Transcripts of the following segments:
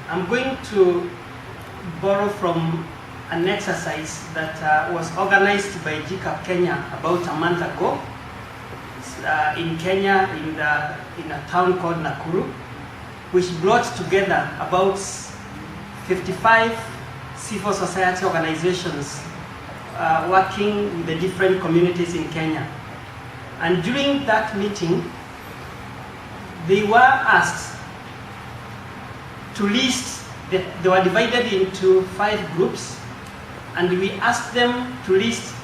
I'm going to borrow from an exercise that was organized by GCAP Kenya about a month ago in Kenya, in a town called Nakuru, which brought together about 55 civil society organizations working with the different communities in Kenya. And during that meeting, they were asked to list, they were divided into 5 groups, and we asked them to list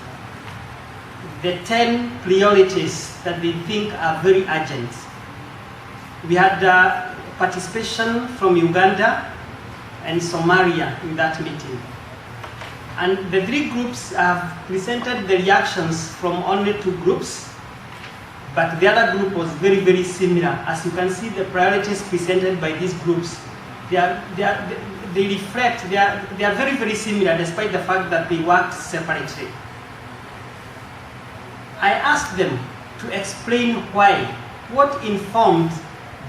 the 10 priorities that they think are very urgent. We had participation from Uganda and Somalia in that meeting. And the 3 groups have presented the reactions from only 2 groups, but the other group was very, very similar. As you can see, the priorities presented by these groups, they are very, very similar, despite the fact that they worked separately. I asked them to explain why, what informed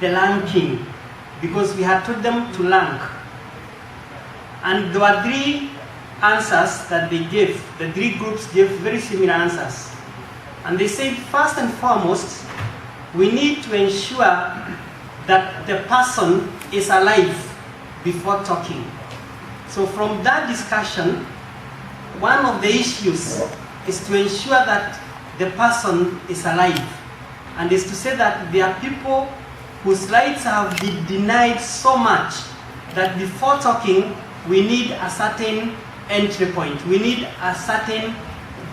the ranking, because we had told them to rank. And there were 3 answers that they gave. The 3 groups gave very similar answers. And they said, first and foremost, we need to ensure that the person is alive before talking. So from that discussion, one of the issues is to ensure that the person is alive. And is to say that there are people whose rights have been denied so much that before talking, we need a certain entry point. We need a certain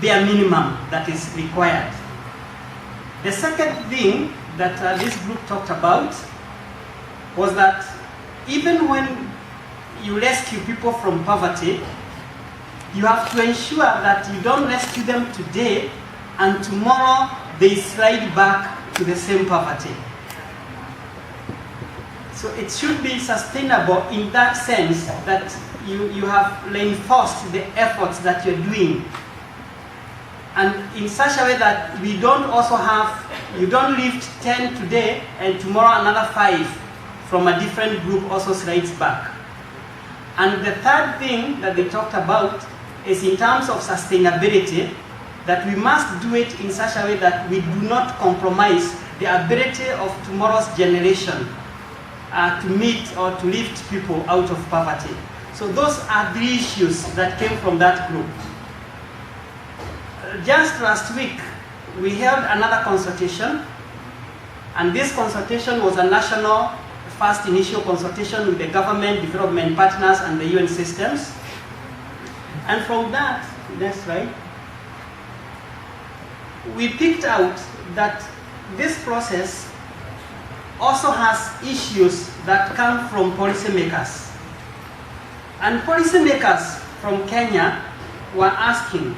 bare minimum that is required. The second thing that this group talked about was that even when you rescue people from poverty, you have to ensure that you don't rescue them today and tomorrow they slide back to the same poverty. So it should be sustainable in that sense that you have reinforced the efforts that you're doing, and in such a way that we don't also have, you don't lift 10 today and tomorrow another 5 from a different group also slides back. And the third thing that they talked about is in terms of sustainability, that we must do it in such a way that we do not compromise the ability of tomorrow's generation to meet or to lift people out of poverty. So those are 3 issues that came from that group. Just last week, we held another consultation, and this consultation was a national first initial consultation with the government, development partners, and the UN systems. And from that, next slide, we picked out that this process also has issues that come from policymakers. And policymakers from Kenya were asking,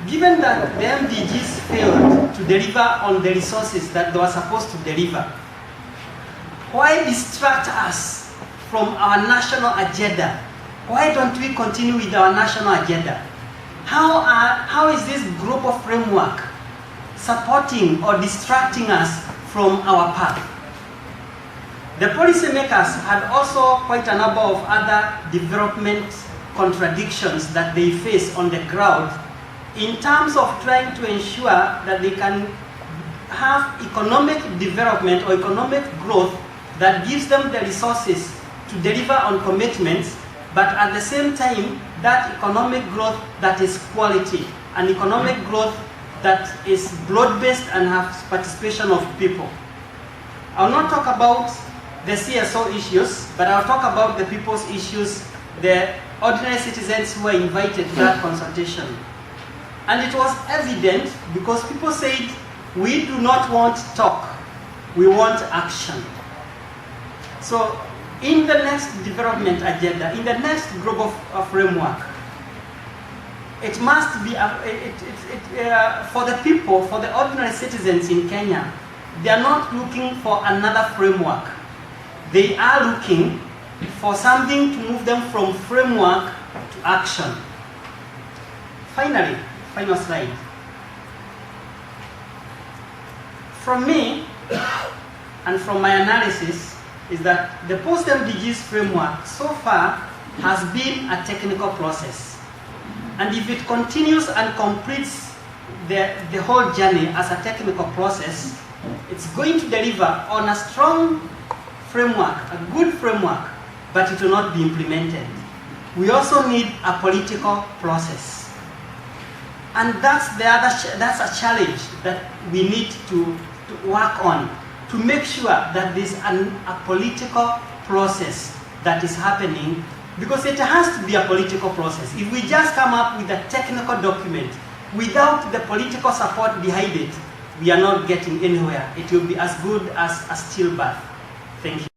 given that the MDGs failed to deliver on the resources that they were supposed to deliver, why distract us from our national agenda? Why don't we continue with our national agenda? How is this global framework supporting or distracting us from our path? The policymakers had also quite a number of other development contradictions that they face on the ground in terms of trying to ensure that they can have economic development or economic growth that gives them the resources to deliver on commitments, but at the same time, that economic growth that is quality, and economic growth that is broad-based and has participation of people. I'll not talk about the CSO issues, but I'll talk about the people's issues, the ordinary citizens who were invited to that consultation. And it was evident because people said, we do not want talk, we want action. So in the next development agenda, in the next global framework, it must be, for the people, for the ordinary citizens in Kenya, they are not looking for another framework. They are looking for something to move them from framework to action. Finally, final slide. From me, and from my analysis, is that the Post-MDG's framework so far has been a technical process. And if it continues and completes the whole journey as a technical process, it's going to deliver on a strong framework, a good framework, but it will not be implemented. We also need a political process. And that's a challenge that we need to work on, to make sure that there's a political process that is happening, because it has to be a political process. If we just come up with a technical document without the political support behind it, we are not getting anywhere. It will be as good as a stillbirth. Thank you.